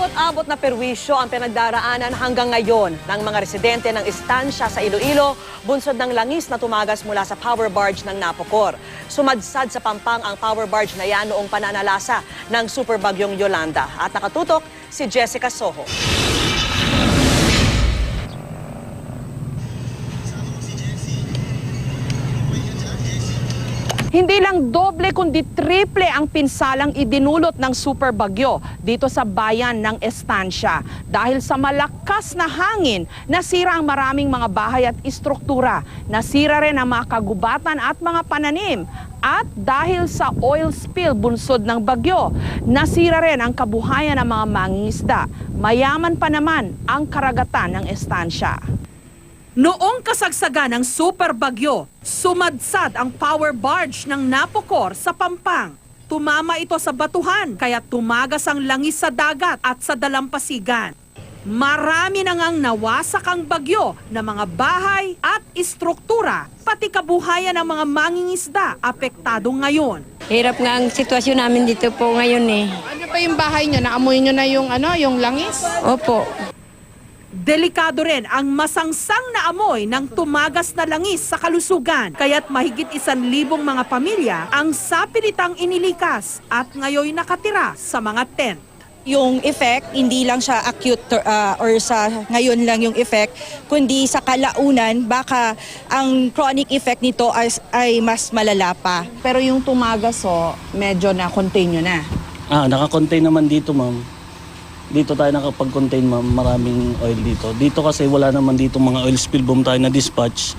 Kaabot-abot na perwisyo ang pinagdaraanan hanggang ngayon ng mga residente ng istansya sa Iloilo, bunsod ng langis na tumagas mula sa power barge ng Napocor. Sumadsad sa Pampang ang power barge na yan noong pananalasa ng superbagyong Yolanda. At nakatutok si Jessica Soho. Hindi lang doble kundi triple ang pinsalang idinulot ng super bagyo dito sa bayan ng Estancia. Dahil sa malakas na hangin, nasira ang maraming mga bahay at istruktura. Nasira rin ang mga kagubatan at mga pananim. At dahil sa oil spill bunsod ng bagyo, nasira rin ang kabuhayan ng mga mangingisda. Mayaman pa naman ang karagatan ng Estancia. Noong kasagsagan ng super bagyo, sumadsad ang power barge ng Napocor sa Pampang. Tumama ito sa batuhan kaya tumagas ang langis sa dagat at sa dalampasigan. Marami na ngang nawasak ang bagyo na mga bahay at istruktura, pati kabuhayan ng mga mangingisda apektado ngayon. Hirap nga ang sitwasyon namin dito po ngayon eh. Ano pa yung bahay nyo? Naamoy nyo na yung langis? Opo. Delikado rin ang masangsang na amoy ng tumagas na langis sa kalusugan. Kaya't mahigit 1,000 mga pamilya ang sapilitang inilikas at ngayon nakatira sa mga tent. Yung effect, hindi lang siya acute or sa ngayon lang yung effect, kundi sa kalaunan, baka ang chronic effect nito ay mas malala pa. Pero yung tumagas medyo na-contain nyo na. Naka-contain naman dito, ma'am. Dito tayo nakapag-contain, ma'am. Maraming oil dito. Dito kasi wala naman dito mga oil spill boom tayo na dispatch.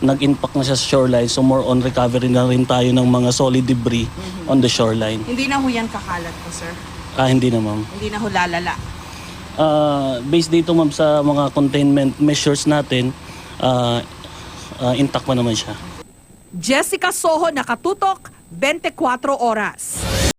Nag-impact na siya sa shoreline. So more on recovery na rin tayo ng mga solid debris on the shoreline. Hindi na ho yan kakalat po, sir? Hindi na, ma'am. Hindi na ho lalala? Based dito, ma'am, sa mga containment measures natin, intact pa naman siya. Jessica Soho, nakatutok, 24 oras.